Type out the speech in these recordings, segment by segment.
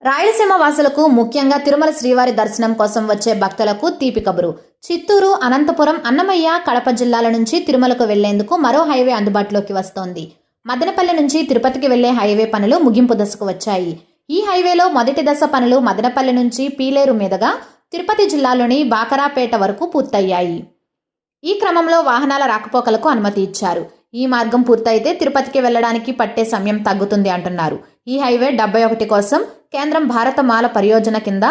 రాయలసీమ వాసులకు ముఖ్యంగా తిరుమల శ్రీవారి దర్శనం కోసం వచ్చే భక్తులకు తీపి కబురు. చిత్తూరు, అనంతపురం, అన్నమయ్య, కడప జిల్లాల నుంచి తిరుమలకు వెళ్లేందుకు మరో హైవే అందుబాటులోకి వస్తోంది. మదనపల్లె నుంచి తిరుపతికి వెళ్లే హైవే పనులు ముగింపు దశకు వచ్చాయి. ఈ హైవేలో మొదటి దశ పనులు మదనపల్లె నుంచి పీలేరు మీదుగా తిరుపతి జిల్లాలోని బాకరాపేట వరకు పూర్తయ్యాయి. ఈ క్రమంలో వాహనాల రాకపోకలకు అనుమతి ఇచ్చారు. ఈ మార్గం పూర్తయితే తిరుపతికి వెళ్లడానికి పట్టే సమయం తగ్గుతుంది అంటున్నారు. ఈ హైవే 71 కోసం కేంద్రం భారత మాల పరియోజన కింద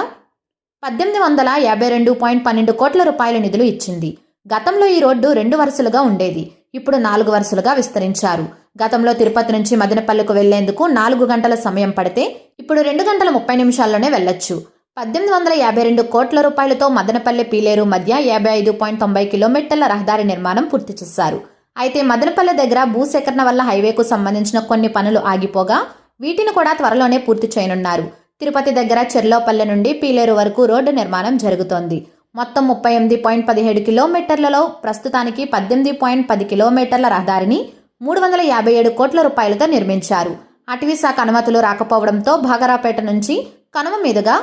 1852.12 కోట్ల రూపాయల నిధులు ఇచ్చింది. గతంలో ఈ రోడ్డు 2 వరుసలుగా ఉండేది. ఇప్పుడు 4 వరుసలుగా విస్తరించారు. గతంలో తిరుపతి నుంచి మదనపల్లెకు వెళ్లేందుకు 4 గంటల సమయం పడితే ఇప్పుడు 2 గంటల 30 నిమిషాల్లోనే వెళ్లొచ్చు. 1852 కోట్ల రూపాయలతో మదనపల్లె పీలేరు మధ్య 55.90 కిలోమీటర్ల రహదారి నిర్మాణం పూర్తి చేశారు. అయితే మదనపల్లె దగ్గర భూసేకరణ వల్ల హైవేకు సంబంధించిన కొన్ని పనులు ఆగిపోగా వీటిని కూడా త్వరలోనే పూర్తి చేయనున్నారు. తిరుపతి దగ్గర చెర్లోపల్లె నుండి పీలేరు వరకు రోడ్డు నిర్మాణం జరుగుతోంది. మొత్తం 38.17 కిలోమీటర్లలో ప్రస్తుతానికి 18.10 కిలోమీటర్ల రహదారిని 357 కోట్ల రూపాయలతో నిర్మించారు. అటవీ శాఖ అనుమతులు రాకపోవడంతో భాగరాపేట నుంచి కనుమ మీదుగా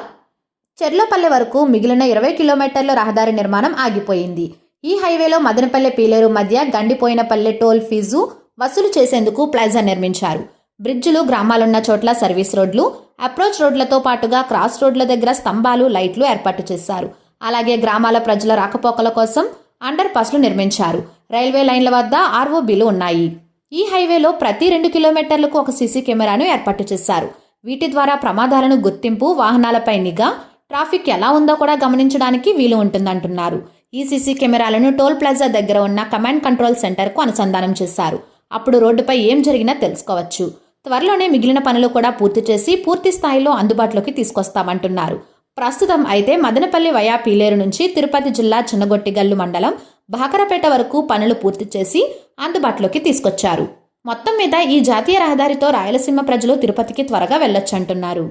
చెర్లోపల్లె వరకు మిగిలిన 20 కిలోమీటర్ల రహదారి నిర్మాణం ఆగిపోయింది. ఈ హైవేలో మదనపల్లె పీలేరు మధ్య గండిపోయినపల్లె టోల్ ఫీజు వసూలు చేసేందుకు ప్లాజా నిర్మించారు. బ్రిడ్జిలు, గ్రామాలున్న చోట్ల సర్వీస్ రోడ్లు, అప్రోచ్ రోడ్లతో పాటుగా క్రాస్ రోడ్ల దగ్గర స్తంభాలు, లైట్లు ఏర్పాటు చేశారు. అలాగే గ్రామాల ప్రజల రాకపోకల కోసం అండర్ పాస్లు నిర్మించారు. రైల్వే లైన్ల వద్ద ఆర్ఓబీలు ఉన్నాయి. ఈ హైవేలో ప్రతి 2 కిలోమీటర్లకు ఒక సీసీ కెమెరాను ఏర్పాటు చేశారు. వీటి ద్వారా ప్రమాదాలను గుర్తింపు, వాహనాలపై నిఘా, ట్రాఫిక్ ఎలా ఉందో కూడా గమనించడానికి వీలు ఉంటుందంటున్నారు. ఈ సీసీ కెమెరాలను టోల్ ప్లాజా దగ్గర ఉన్న కమాండ్ కంట్రోల్ సెంటర్కు అనుసంధానం చేశారు. అప్పుడు రోడ్డుపై ఏం జరిగినా తెలుసుకోవచ్చు. త్వరలోనే మిగిలిన పనులు కూడా పూర్తి చేసి పూర్తి స్థాయిలో అందుబాటులోకి తీసుకొస్తామంటున్నారు. ప్రస్తుతం అయితే మదనపల్లి వయా పీలేరు నుంచి తిరుపతి జిల్లా చిన్నగొట్టిగల్లు మండలం బాకరాపేట వరకు పనులు పూర్తి చేసి అందుబాటులోకి తీసుకొచ్చారు. మొత్తం మీద ఈ జాతీయ రహదారితో రాయలసీమ ప్రజలు తిరుపతికి త్వరగా వెళ్లొచ్చంటున్నారు.